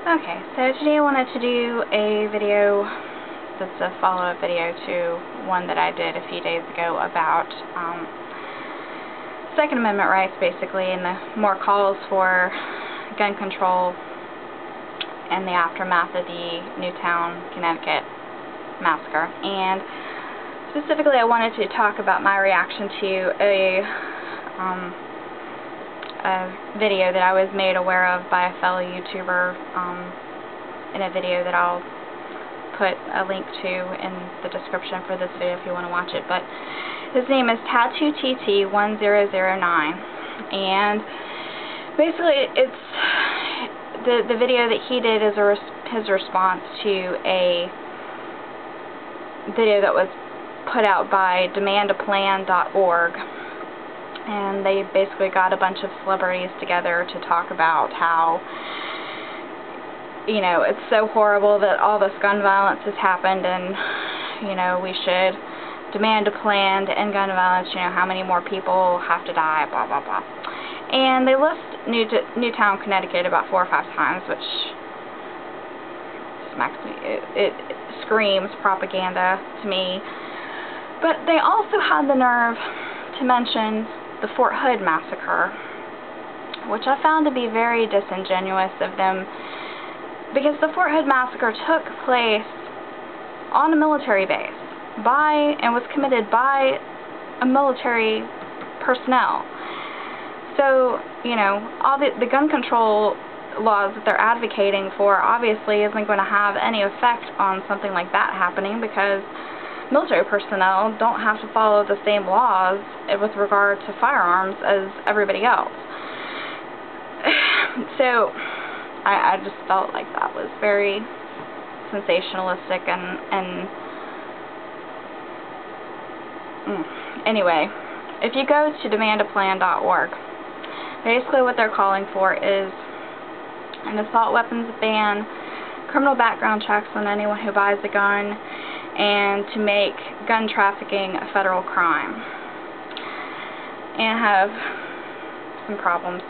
Okay, so today I wanted to do a video that's a follow-up video to one that I did a few days ago about Second Amendment rights, basically, and the more calls for gun control and the aftermath of the Newtown, Connecticut massacre. And specifically, I wanted to talk about my reaction to a video that I was made aware of by a fellow YouTuber in a video that I'll put a link to in the description for this video if you want to watch it. But his name is TattooTT1009, and basically it's the video that he did is his response to a video that was put out by demandaplan.org. And they basically got a bunch of celebrities together to talk about how, you know, it's so horrible that all this gun violence has happened, and, you know, we should demand a plan to end gun violence, you know, how many more people have to die, blah, blah, blah. And they list Newtown, Connecticut about 4 or 5 times, which smacks me, it screams propaganda to me. But they also had the nerve to mention the Fort Hood massacre, which I found to be very disingenuous of them, because the Fort Hood massacre took place on a military base and was committed by a military personnel. So, you know, all the gun control laws that they're advocating for obviously isn't going to have any effect on something like that happening, because military personnel don't have to follow the same laws with regard to firearms as everybody else. So I just felt like that was very sensationalistic and anyway, if you go to demandaplan.org, basically what they're calling for is an assault weapons ban, criminal background checks on anyone who buys a gun, and to make gun trafficking a federal crime. And I have some problems.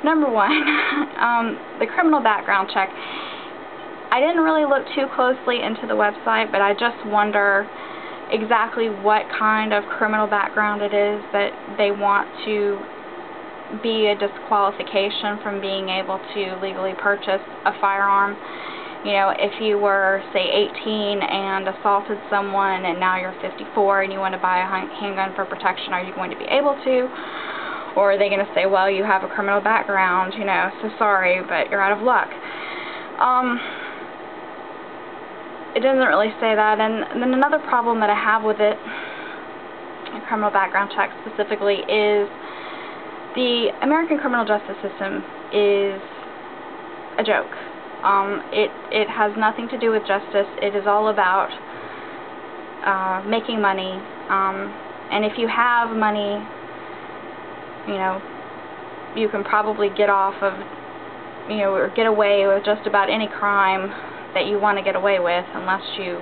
Number one, the criminal background check. I didn't really look too closely into the website, but I just wonder exactly what kind of criminal background it is that they want to be a disqualification from being able to legally purchase a firearm. You know, if you were, say, 18 and assaulted someone, and now you're 54 and you want to buy a handgun for protection, are you going to be able to? Or are they going to say, well, you have a criminal background, you know, so sorry, but you're out of luck. It doesn't really say that. And then another problem that I have with it, a criminal background check specifically, is the American criminal justice system is a joke. It has nothing to do with justice. It is all about making money, and if you have money, you know, you can probably get off of, you know, or get away with just about any crime that you want to get away with, unless you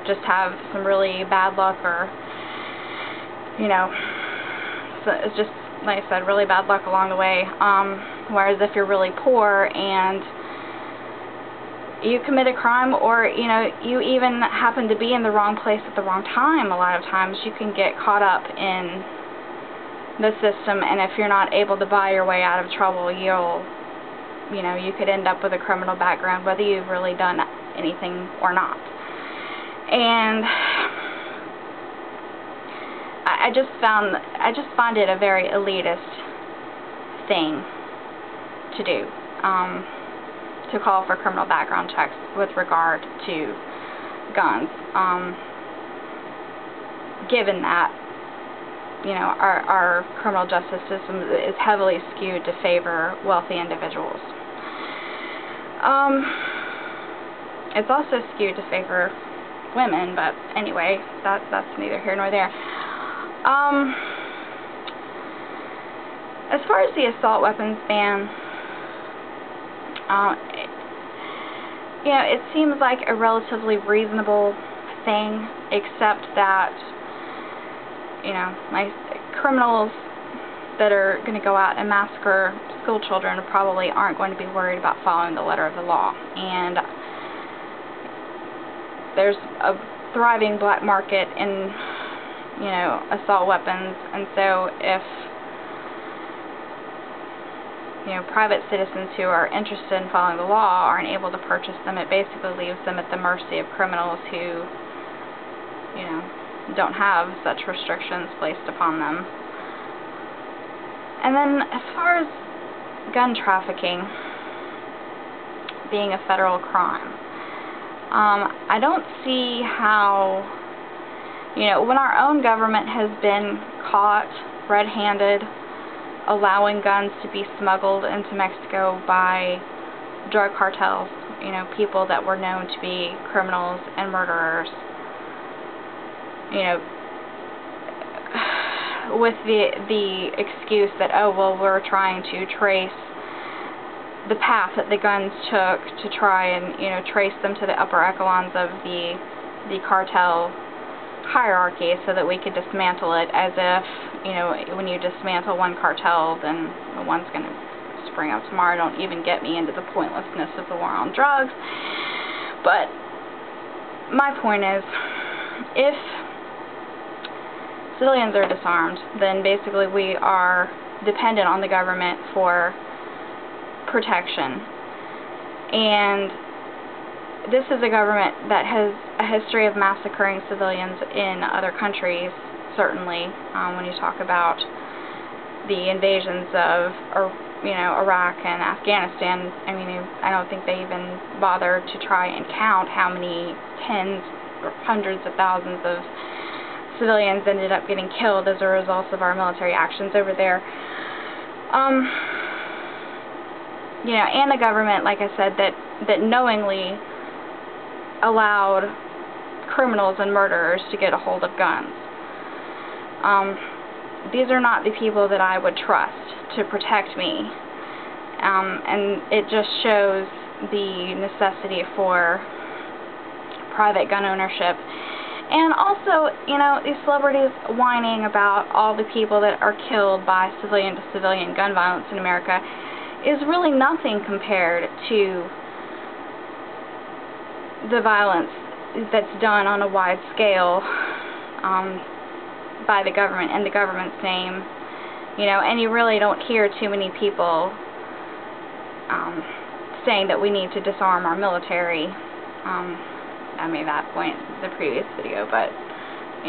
just have some really bad luck, or, you know, so it's just, like I said, really bad luck along the way. Whereas if you're really poor and you commit a crime, or, you know, you even happen to be in the wrong place at the wrong time, a lot of times you can get caught up in the system, and if you're not able to buy your way out of trouble, you know, you could end up with a criminal background, whether you've really done anything or not. And I just find it a very elitist thing to do, to call for criminal background checks with regard to guns, given that, you know, our criminal justice system is heavily skewed to favor wealthy individuals. It's also skewed to favor women, but anyway, that's neither here nor there. As far as the assault weapons ban, you know, it seems like a relatively reasonable thing, except that, you know, like criminals that are going to go out and massacre school children probably aren't going to be worried about following the letter of the law. And there's a thriving black market in, you know, assault weapons, and so if, you know, private citizens who are interested in following the law aren't able to purchase them, it basically leaves them at the mercy of criminals who, you know, don't have such restrictions placed upon them. And then as far as gun trafficking being a federal crime, I don't see how, you know, when our own government has been caught red-handed allowing guns to be smuggled into Mexico by drug cartels, you know, people that were known to be criminals and murderers, you know, with the excuse that, oh, well, we're trying to trace the path that the guns took to try and, you know, trace them to the upper echelons of the cartel hierarchy so that we could dismantle it, as if, you know, when you dismantle one cartel, then the one's going to spring up tomorrow. Don't even get me into the pointlessness of the war on drugs. But my point is, if civilians are disarmed, then basically we are dependent on the government for protection. And this is a government that has a history of massacring civilians in other countries, certainly, when you talk about the invasions of, you know, Iraq and Afghanistan. I mean, I don't think they even bothered to try and count how many tens or hundreds of thousands of civilians ended up getting killed as a result of our military actions over there. You know, and the government, like I said, that knowingly allowed criminals and murderers to get a hold of guns. These are not the people that I would trust to protect me, and it just shows the necessity for private gun ownership. And also, you know, these celebrities whining about all the people that are killed by civilian-to-civilian gun violence in America is really nothing compared to the violence that's done on a wide scale by the government, in the government's name. You know, and you really don't hear too many people saying that we need to disarm our military. I made that point in the previous video, but,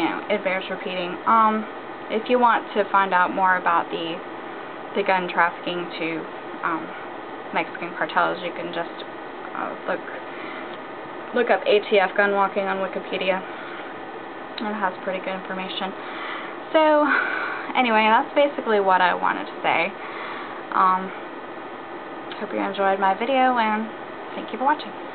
you know, it bears repeating. If you want to find out more about the gun trafficking to Mexican cartels, you can just look up ATF gun walking on Wikipedia. It has pretty good information. So, anyway, that's basically what I wanted to say. Hope you enjoyed my video, and thank you for watching.